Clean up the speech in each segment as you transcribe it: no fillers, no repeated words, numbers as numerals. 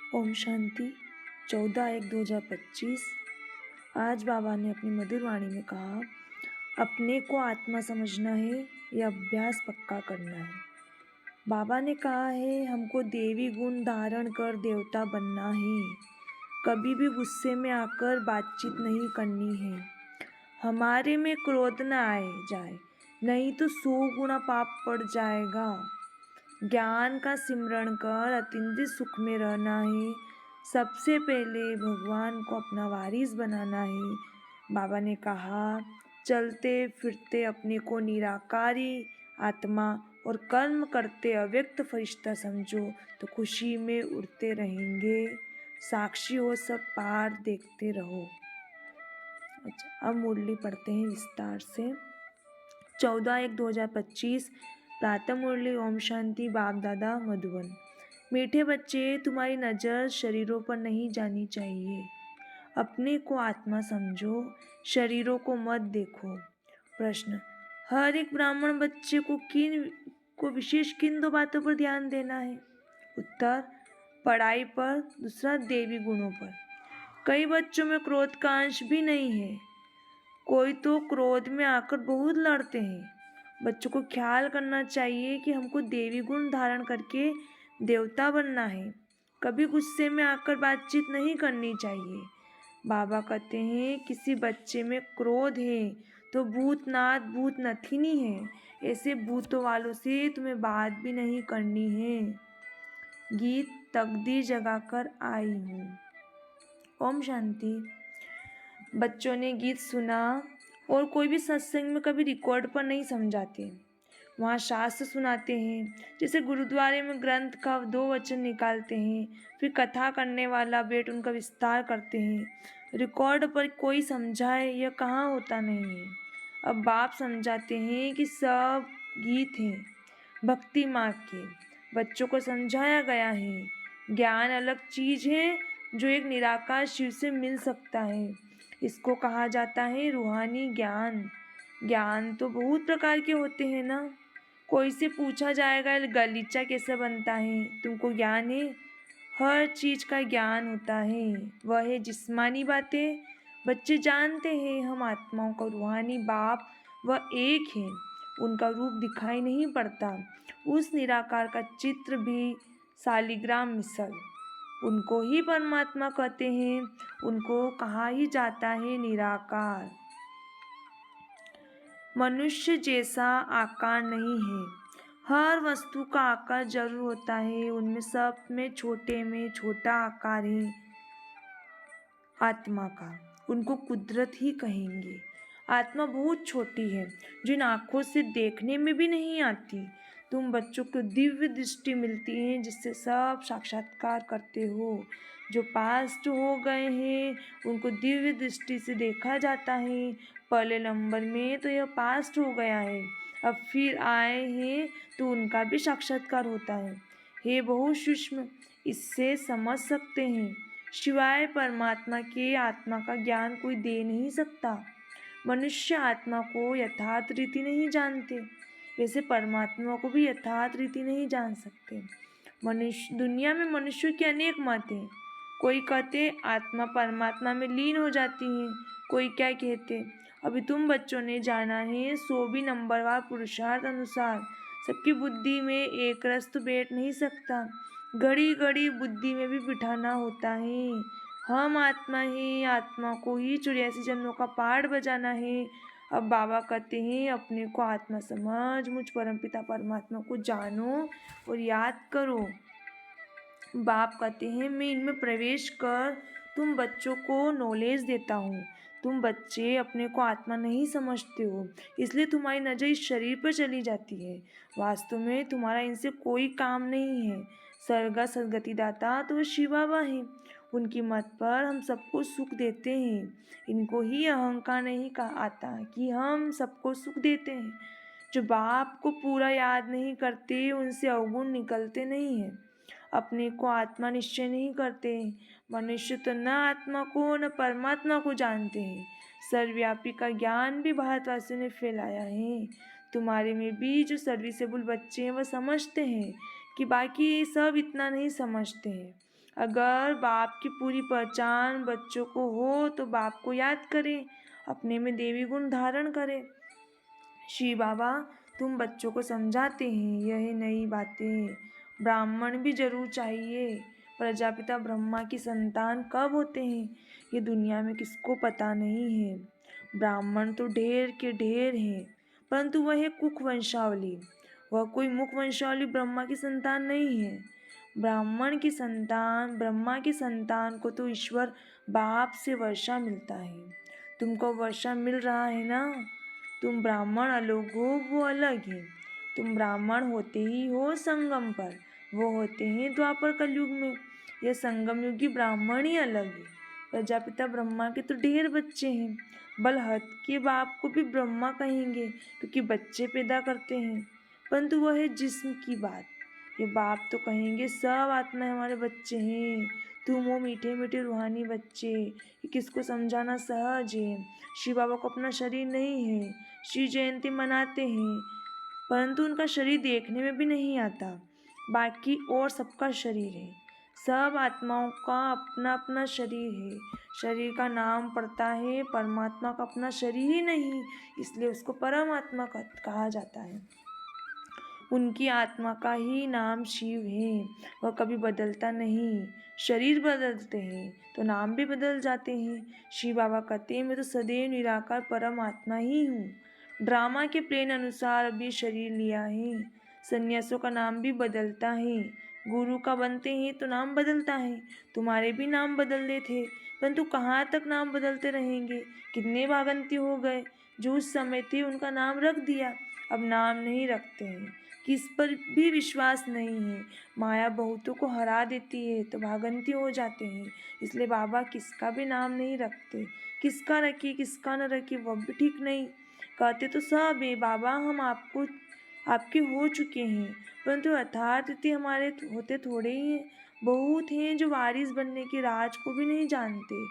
ओम शांति 14/1/2025। आज बाबा ने अपनी मधुर वाणी में कहा, अपने को आत्मा समझना है या अभ्यास पक्का करना है। बाबा ने कहा है, हमको देवी गुण धारण कर देवता बनना है। कभी भी गुस्से में आकर बातचीत नहीं करनी है। हमारे में क्रोध न आए जाए, नहीं तो 100 गुना पाप पड़ जाएगा। ज्ञान का सिमरण कर अतीन्द्रिय सुख में रहना है। सबसे पहले भगवान को अपना वारिस बनाना है। बाबा ने कहा, चलते फिरते अपने को निराकारी आत्मा और कर्म करते अव्यक्त फरिश्ता समझो तो खुशी में उड़ते रहेंगे। साक्षी हो, सब पार देखते रहो। अच्छा, अब मुरली पढ़ते हैं विस्तार से। 14/1/2025 प्रातः मुरली। ओम शांति। बाप दादा मधुबन। मीठे बच्चे, तुम्हारी नज़र शरीरों पर नहीं जानी चाहिए। अपने को आत्मा समझो, शरीरों को मत देखो। प्रश्न, हर एक ब्राह्मण बच्चे को विशेष किन 2 बातों पर ध्यान देना है? उत्तर, पढ़ाई पर, दूसरा देवी गुणों पर। कई बच्चों में क्रोध का अंश भी नहीं है। कोई तो क्रोध में आकर बहुत लड़ते हैं। बच्चों को ख्याल करना चाहिए कि हमको देवी गुण धारण करके देवता बनना है। कभी गुस्से में आकर बातचीत नहीं करनी चाहिए। बाबा कहते हैं, किसी बच्चे में क्रोध है तो भूतनाथ भूत नथिनी है। ऐसे भूतों वालों से तुम्हें बात भी नहीं करनी है। गीत तकदीर जगाकर आई हूँ। ओम शांति। बच्चों ने गीत सुना और कोई भी सत्संग में कभी रिकॉर्ड पर नहीं समझाते। वहाँ शास्त्र सुनाते हैं, जैसे गुरुद्वारे में ग्रंथ का 2 वचन निकालते हैं, फिर कथा करने वाला बैठ उनका विस्तार करते हैं। रिकॉर्ड पर कोई समझाए यह कहाँ होता नहीं है। अब बाप समझाते हैं कि सब गीत हैं भक्ति मार्ग के। बच्चों को समझाया गया है, ज्ञान अलग चीज़ है जो एक निराकार शिव से मिल सकता है। इसको कहा जाता है रूहानी ज्ञान। ज्ञान तो बहुत प्रकार के होते हैं ना। कोई से पूछा जाएगा गलीचा कैसे बनता है, तुमको ज्ञान है? हर चीज़ का ज्ञान होता है। वह है जिस्मानी बातें। बच्चे जानते हैं हम आत्माओं का रूहानी बाप वह एक है। उनका रूप दिखाई नहीं पड़ता। उस निराकार का चित्र भी शालिग्राम मिसल। उनको ही परमात्मा कहते हैं। उनको कहा ही जाता है निराकार। मनुष्य जैसा आकार नहीं है। हर वस्तु का आकार जरूर होता है। उनमें सब में छोटा आकार है आत्मा का। उनको कुदरत ही कहेंगे। आत्मा बहुत छोटी है, जिन आँखों से देखने में भी नहीं आती। तुम बच्चों को दिव्य दृष्टि मिलती है, जिससे सब साक्षात्कार करते हो। जो पास्ट हो गए हैं उनको दिव्य दृष्टि से देखा जाता है। पहले नंबर में तो यह पास्ट हो गया है, अब फिर आए हैं तो उनका भी साक्षात्कार होता है। हे बहुत सूक्ष्म, इससे समझ सकते हैं। शिवाय परमात्मा के आत्मा का ज्ञान कोई दे नहीं सकता। मनुष्य आत्मा को यथार्थ रीति नहीं जानते, वैसे परमात्मा को भी यथार्थ रीति नहीं जान सकते। दुनिया में मनुष्यों के अनेक मत हैं। कोई कहते आत्मा परमात्मा में लीन हो जाती है, कोई क्या कहते। अभी तुम बच्चों ने जाना है, 100 भी नंबरवार पुरुषार्थ अनुसार सबकी बुद्धि में एक रस तो बैठ नहीं सकता। घड़ी घड़ी बुद्धि में भी बिठाना होता है। हम आत्मा ही, आत्मा को ही 84 जन्मों का पाठ बजाना है। अब बाबा कहते हैं, अपने को आत्मा समझ, मुझ परमपिता परमात्मा को जानो और याद करो। बाप कहते हैं, मैं इनमें प्रवेश कर तुम बच्चों को नॉलेज देता हूँ। तुम बच्चे अपने को आत्मा नहीं समझते हो, इसलिए तुम्हारी नज़र इस शरीर पर चली जाती है। वास्तव में तुम्हारा इनसे कोई काम नहीं है। सर्गा सदगति दाता तो शिव बाबा है। उनकी मत पर हम सबको सुख देते हैं। इनको ही अहंकार नहीं कहा आता कि हम सबको सुख देते हैं। जो बाप को पूरा याद नहीं करते उनसे अवगुण निकलते नहीं हैं। अपने को आत्मा निश्चय नहीं करते। मनुष्य तो न आत्मा को न परमात्मा को जानते हैं। सर्वव्यापी का ज्ञान भी भारतवासियों ने फैलाया है। तुम्हारे में भी जो सर्विसेबल बच्चे हैं वह समझते हैं कि बाकी सब इतना नहीं समझते हैं। अगर बाप की पूरी पहचान बच्चों को हो तो बाप को याद करें, अपने में देवी गुण धारण करें। शिव बाबा तुम बच्चों को समझाते हैं यह नई बातें, ब्राह्मण भी जरूर चाहिए। प्रजापिता ब्रह्मा की संतान कब होते हैं ये दुनिया में किसको पता नहीं है। ब्राह्मण तो ढेर के ढेर हैं, परंतु वह है कुक वंशावली, वह कोई मुख वंशावली ब्रह्मा की संतान नहीं है। ब्राह्मण की संतान ब्रह्मा की संतान को तो ईश्वर बाप से वर्षा मिलता है, तुमको वर्षा मिल रहा है ना। तुम ब्राह्मण अलग हो, वो अलग है। तुम ब्राह्मण होते ही हो संगम पर, वो होते हैं द्वापर कलयुग में। यह संगम युगी ब्राह्मण ही अलग है। प्रजापिता ब्रह्मा के तो ढेर बच्चे हैं, बलहत के बाप को भी ब्रह्मा कहेंगे क्योंकि बच्चे पैदा करते हैं, परंतु वह है जिस्म की बात। ये बाप तो कहेंगे सब आत्मा हमारे बच्चे हैं, तुम वो मीठे मीठे रूहानी बच्चे। ये किसको समझाना सहज है। शिव बाबा को अपना शरीर नहीं है, शिव जयंती मनाते हैं, परंतु उनका शरीर देखने में भी नहीं आता। बाकी और सबका शरीर है, सब आत्माओं का अपना अपना शरीर है। शरीर का नाम पड़ता है, परमात्मा का अपना शरीर ही नहीं, इसलिए उसको परमात्मा कहा जाता है। उनकी आत्मा का ही नाम शिव है, वह कभी बदलता नहीं। शरीर बदलते हैं तो नाम भी बदल जाते हैं। शिव बाबा कहते हैं मैं तो सदैव निराकार परमात्मा ही हूँ। ड्रामा के प्लेन अनुसार अभी शरीर लिया है। सन्यासों का नाम भी बदलता है, गुरु का बनते हैं तो नाम बदलता है। तुम्हारे भी नाम बदलने थे, परंतु कहाँ तक नाम बदलते रहेंगे। कितने भागंती हो गए जो उस समय थे उनका नाम रख दिया, अब नाम नहीं रखते हैं, किस पर भी विश्वास नहीं है। माया बहुतों को हरा देती है तो भागंती हो जाते हैं, इसलिए बाबा किसका भी नाम नहीं रखते। किसका रखिए किसका न रखिए वह भी ठीक नहीं। कहते तो सब है बाबा हम आपको आपके हो चुके हैं, परंतु यथार्थ स्थिति हमारे होते थोड़े ही हैं। बहुत हैं जो वारिस बनने के राज को भी नहीं जानते,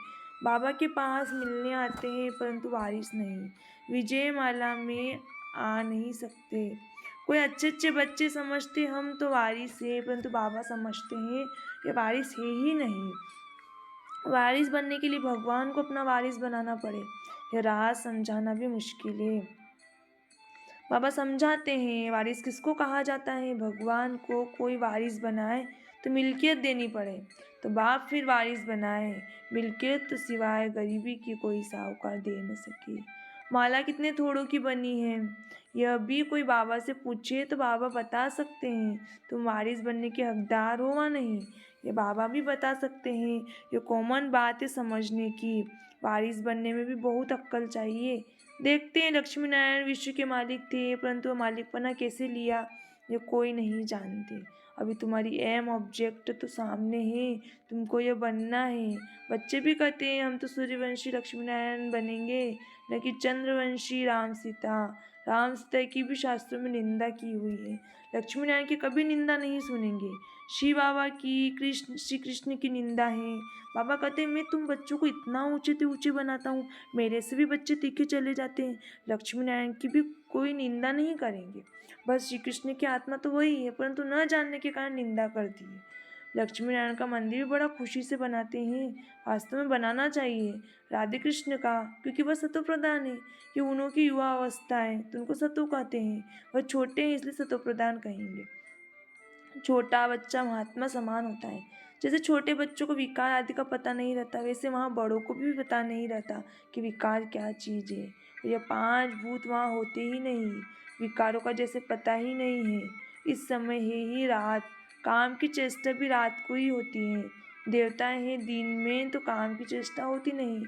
बाबा के पास मिलने आते हैं परंतु वारिस नहीं, विजय माला में आ नहीं सकते। कोई अच्छे अच्छे बच्चे समझते हम तो वारिस है, परंतु बाबा समझते हैं ये वारिस है ही नहीं। वारिस बनने के लिए भगवान को अपना वारिस बनाना पड़े, यह राज समझाना भी मुश्किल है। बाबा समझाते हैं वारिस किसको कहा जाता है। भगवान को कोई वारिस बनाए तो मिल्कियत देनी पड़े, तो बाप फिर वारिस बनाए। मिल्कियत तो सिवाय गरीबी की कोई साहूकार दे न सके। माला कितने थोड़ों की बनी है, यह भी कोई बाबा से पूछे तो बाबा बता सकते हैं। तुम वारिस बनने के हकदार हो वा नहीं, ये बाबा भी बता सकते हैं। ये कॉमन बात है समझने की, वारिस बनने में भी बहुत अक्ल चाहिए। देखते हैं लक्ष्मी नारायण विश्व के मालिक थे, परंतु मालिकपना कैसे लिया ये कोई नहीं जानते। अभी तुम्हारी एम ऑब्जेक्ट तो सामने है, तुमको ये बनना है। बच्चे भी कहते हैं हम तो सूर्यवंशी लक्ष्मी नारायण बनेंगे, न कि चंद्रवंशी राम सीता। राम सीता की भी शास्त्रों में निंदा की हुई है, लक्ष्मी नारायण की कभी निंदा नहीं सुनेंगे। शिव बाबा की श्री कृष्ण की निंदा है। बाबा कहते हैं मैं तुम बच्चों को इतना ऊंचे से ऊंचे बनाता हूँ, मेरे से भी बच्चे तीखे चले जाते हैं। लक्ष्मी नारायण की भी कोई निंदा नहीं करेंगे, बस श्री कृष्ण की आत्मा तो वही है, परंतु न जानने के कारण निंदा करती है। लक्ष्मी नारायण का मंदिर भी बड़ा खुशी से बनाते हैं, वास्तव में बनाना चाहिए राधे कृष्ण का, क्योंकि वह सतो प्रधान है। ये उन्हों की युवा अवस्था है तो उनको सतो कहते हैं, वह छोटे हैं इसलिए सतो प्रधान कहेंगे। छोटा बच्चा महात्मा समान होता है। जैसे छोटे बच्चों को विकार आदि का पता नहीं रहता, वैसे वहाँ बड़ों को भी पता नहीं रहता कि विकार क्या चीज़ है। ये 5 भूत वहाँ होते ही नहीं, विकारों का जैसे पता ही नहीं है। इस समय है ही रात, काम की चेष्टा भी रात को ही होती है। देवता हैं दिन में तो काम की चेष्टा होती नहीं,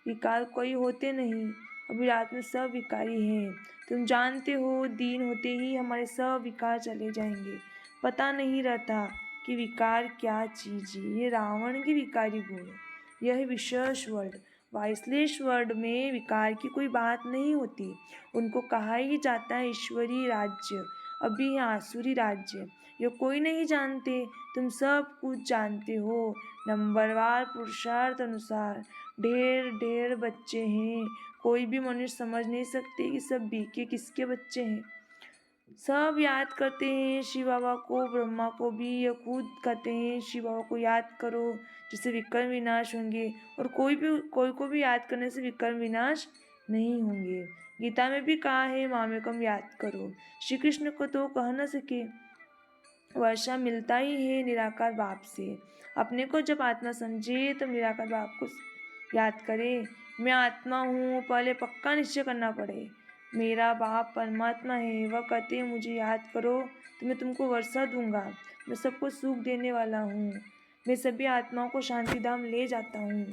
विकार कोई होते नहीं। अभी रात में सब विकारी हैं, तुम जानते हो दिन होते ही हमारे सब विकार चले जाएंगे। पता नहीं रहता कि विकार क्या चीज़ है। ये रावण की विकारी गुण है। यह है विशेष वर्ड, वाइसलेश वर्ड में विकार की कोई बात नहीं होती। उनको कहा ही जाता है ईश्वरीय राज्य, अभी है आसुरी राज्य। ये कोई नहीं जानते, तुम सब कुछ जानते हो। नंबरवार पुरुषार्थ अनुसार ढेर ढेर बच्चे हैं, कोई भी मनुष्य समझ नहीं सकते कि सब बीके किसके बच्चे हैं। सब याद करते हैं शिव बाबा को, ब्रह्मा को भी। ये खुद कहते हैं शिव बाबा को याद करो जिससे विकर्म विनाश होंगे, और कोई को भी याद करने से विकर्म विनाश नहीं होंगे। गीता में भी कहा है मामेकम याद करो। श्री कृष्ण को तो कह न सके, वर्षा मिलता ही है निराकार बाप से। अपने को जब आत्मा समझे तो निराकार बाप को याद करे। मैं आत्मा हूँ, पहले पक्का निश्चय करना पड़े। मेरा बाप परमात्मा है, वह कहते हैं मुझे याद करो तो मैं तुमको वर्षा दूंगा। मैं सबको सुख देने वाला हूँ। मैं सभी आत्माओं को शांतिधाम ले जाता हूँ।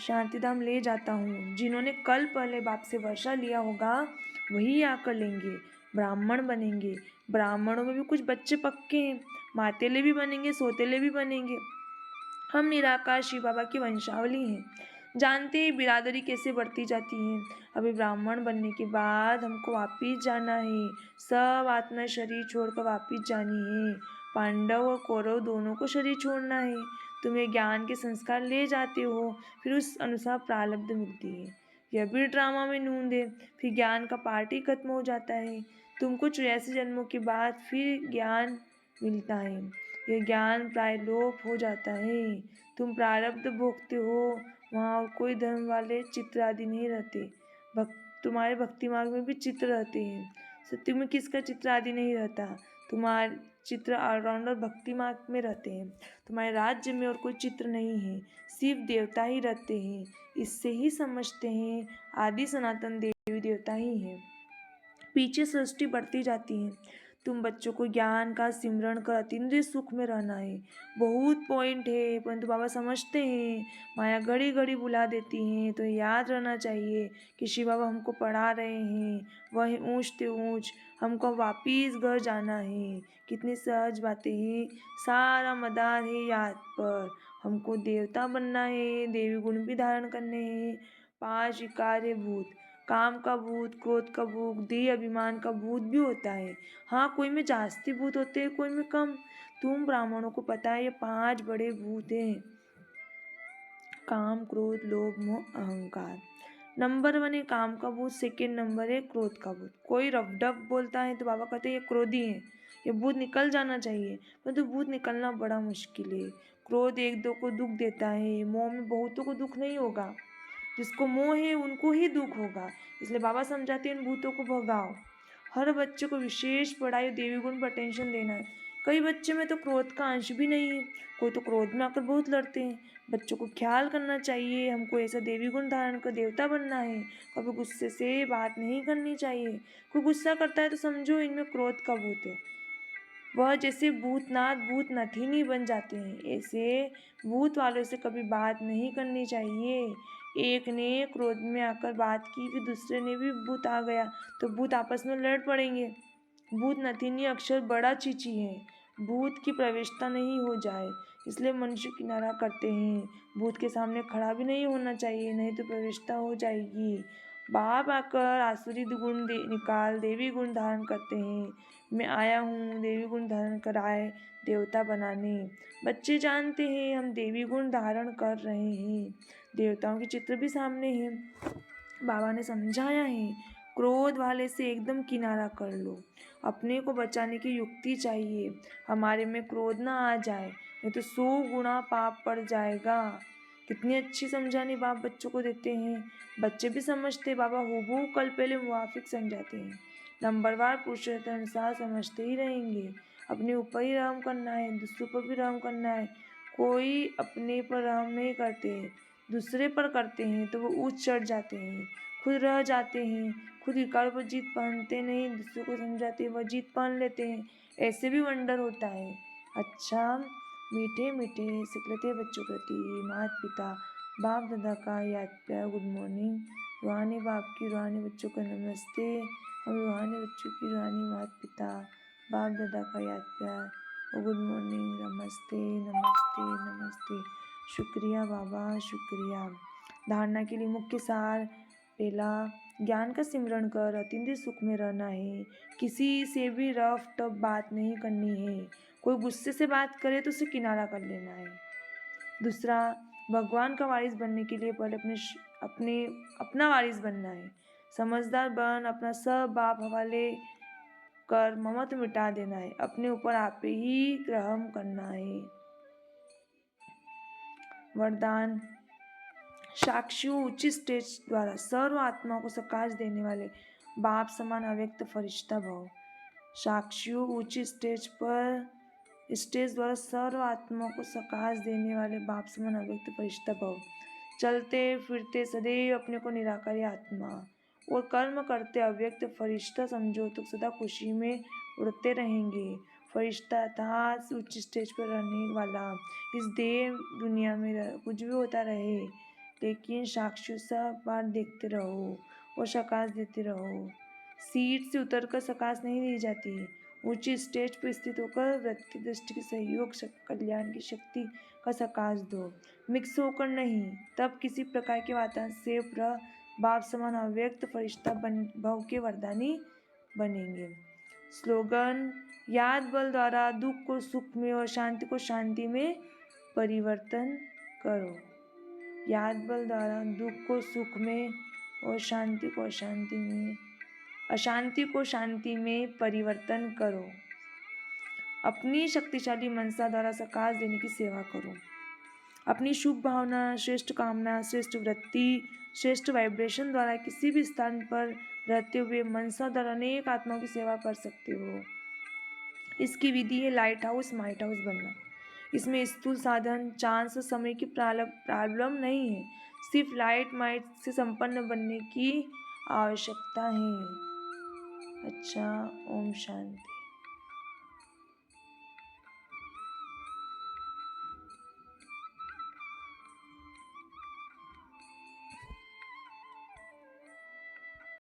शांतिधाम ले जाता हूँ। जिन्होंने कल पहले बाप से वर्षा लिया होगा वही आकर लेंगे, ब्राह्मण बनेंगे। ब्राह्मणों में भी कुछ बच्चे पक्के हैं, मातेले भी बनेंगे, सोतेले भी बनेंगे। हम निराकार शिव बाबा की वंशावली हैं। जानते हैं बिरादरी कैसे बढ़ती जाती है। अभी ब्राह्मण बनने के बाद हमको वापिस जाना है। सब आत्मा शरीर छोड़कर वापिस जानी है। पांडव और कौरव दोनों को शरीर छोड़ना है। तुम्हें ज्ञान के संस्कार ले जाते हो, फिर उस अनुसार प्रारब्ध मिलती है। यह भी ड्रामा में नूंद है। फिर ज्ञान का पार्ट ही खत्म हो जाता है। तुमको 84 जन्मों के बाद फिर ज्ञान मिलता है। यह ज्ञान प्राय लोप हो जाता है। तुम प्रारब्ध भोगते हो, वहाँ और कोई धर्म वाले चित्र आदि नहीं रहते। तुम्हारे भक्ति मार्ग में भी चित्र रहते हैं। सत्युग में किसका चित्र आदि नहीं रहता। तुम्हारे चित्र ऑलराउंडर भक्ति मार्ग में रहते हैं। तुम्हारे राज्य में और कोई चित्र नहीं है, सिर्फ देवता ही रहते हैं। इससे ही समझते हैं आदि सनातन देवी देवता ही हैं। पीछे सृष्टि बढ़ती जाती है। तुम बच्चों को ज्ञान का सिमरण कर अतीन्द्रिय सुख में रहना है। बहुत पॉइंट है, परंतु बाबा समझते हैं माया घड़ी घड़ी बुला देती हैं। तो याद रहना चाहिए कि शिव बाबा हमको पढ़ा रहे हैं, वह ऊँच ते ऊँच। हमको वापिस घर जाना है। कितनी सहज बातें हैं, सारा मदार है याद पर। हमको देवता बनना है, देवी गुण भी धारण करने हैं। 5 विकार है भूत, काम का भूत, क्रोध का भूत, देह अभिमान का भूत भी होता है। हाँ, कोई में जास्ती भूत होते हैं, कोई में कम। तुम ब्राह्मणों को पता है ये 5 बड़े भूत हैं, काम, क्रोध, लोभ, मोह, अहंकार। नंबर 1 है काम का भूत, सेकेंड नंबर है क्रोध का भूत। कोई रफडफ बोलता है तो बाबा कहते हैं ये क्रोधी है, ये भूत निकल जाना चाहिए, परंतु भूत निकलना बड़ा मुश्किल है। क्रोध एक दो को दुख देता है, मोह में बहुतों को दुख नहीं होगा। जिसको मोह है उनको ही दुख होगा। इसलिए बाबा समझाते हैं इन भूतों को भगाओ। हर बच्चे को विशेष पढ़ाई और देवी गुण पर अटेंशन देना है। कई बच्चे में तो क्रोध का अंश भी नहीं है, कोई तो क्रोध में आकर बहुत लड़ते हैं। बच्चों को ख्याल करना चाहिए, हमको ऐसा देवी गुण धारण कर देवता बनना है। कभी गुस्से से बात नहीं करनी चाहिए। कोई गुस्सा करता है तो समझो इनमें क्रोध का भूत है। वह जैसे भूतनाथ भूत नथीनी बन जाते हैं, ऐसे भूत वालों से कभी बात नहीं करनी चाहिए। एक ने क्रोध में आकर बात की, फिर दूसरे ने भी भूत आ गया तो भूत आपस में लड़ पड़ेंगे। भूत नथीनी अक्षर बड़ा चीची है, भूत की प्रवेशता नहीं हो जाए, इसलिए मनुष्य किनारा करते हैं। भूत के सामने खड़ा भी नहीं होना चाहिए, नहीं तो प्रवेशता हो जाएगी। बाप आकर आसुरी गुण निकाल देवी गुण धारण करते हैं। मैं आया हूँ देवी गुण धारण कराए देवता बनाने। बच्चे जानते हैं हम देवी गुण धारण कर रहे हैं। देवताओं के चित्र भी सामने हैं। बाबा ने समझाया है क्रोध वाले से एकदम किनारा कर लो। अपने को बचाने की युक्ति चाहिए, हमारे में क्रोध ना आ जाए, नहीं तो 100 गुना पाप पड़ जाएगा। कितनी अच्छी समझाने बाप बच्चों को देते हैं। बच्चे भी समझते, बाबा हूबहू कल पहले मुवाफिक समझाते हैं। नंबरवार पुरुषानुसार समझते ही रहेंगे। अपने ऊपर ही रहम करना है, दूसरों पर भी रहम करना है। कोई अपने पर रहम नहीं करते, दूसरे पर करते हैं तो वो ऊंच चढ़ जाते हैं, खुद रह जाते हैं। खुद विकारों पर जीत पहनते नहीं, दूसरों को समझाते वह जीत पहन लेते हैं। ऐसे भी वंडर होता है। अच्छा, मीठे मीठे सिकलते बच्चों प्रति माता पिता बाप दादा का याद प्यार गुड मॉर्निंग। रूहानी बाप की रूहानी बच्चों का नमस्ते। हम रूहानी बच्चों की रूहानी माता पिता बाप दादा का याद प्यार और गुड मॉर्निंग, नमस्ते नमस्ते नमस्ते। शुक्रिया बाबा, शुक्रिया। धारणा के लिए मुख्य सार, पहला, ज्ञान का सिमरण कर अतीन्द्रिय सुख में रहना है। किसी से भी रफ टफ बात नहीं करनी है। कोई गुस्से से बात करे तो उसे किनारा कर लेना है। दूसरा, भगवान का वारिस बनने के लिए पहले अपना वारिस बनना है। समझदार बन अपना सब बाप हवाले कर ममत्व मिटा देना है, अपने ऊपर आप ही ग्रहण करना है। वरदान। साक्षियों उचित स्टेज द्वारा सर्व आत्माओं को प्रकाश देने वाले बाप समान अव्यक्त फरिश्ता भव। साक्षियों उचित स्टेज द्वारा सर्व आत्माओं को प्रकाश देने वाले बाप समान अव्यक्त फरिश्ता भव। चलते फिरते सदैव अपने को निराकारी आत्मा और कर्म करते अव्यक्त फरिश्ता समझो तो सदा खुशी में उड़ते रहेंगे। फरिश्ता अर्थात उच्च स्टेज पर रहने वाला। इस देह दुनिया में कुछ भी होता रहे, लेकिन साक्षी सब बार देखते रहो और प्रकाश देते रहो। सीट से उतरकर प्रकाश नहीं दी जाती, ऊंची स्टेज पर स्थित होकर वृत्ति दृष्टि के सहयोग कल्याण की शक्ति का प्रकाश दो। मिक्स होकर नहीं, तब किसी प्रकार के वातावरण से बाप समान अव्यक्त फरिश्ता भव के वरदानी बनेंगे। स्लोगन। याद बल द्वारा दुख को सुख में और शांति को शांति में परिवर्तन करो। याद बल द्वारा दुख को सुख में और शांति को अशांति में, अशांति को शांति में परिवर्तन करो। अपनी शक्तिशाली मनसा द्वारा प्रकाश देने की सेवा करो। अपनी शुभ भावना, श्रेष्ठ कामना, श्रेष्ठ वृत्ति, श्रेष्ठ वाइब्रेशन द्वारा किसी भी स्थान पर रहते हुए मनसा द्वारा अनेक आत्माओं की सेवा कर सकते हो। इसकी विधि है लाइट हाउस माइट हाउस बनना। इसमें स्थूल साधन, चांस, समय की प्रॉब्लम नहीं है, सिर्फ लाइट माइट से संपन्न बनने की आवश्यकता है। अच्छा, ओम शांति।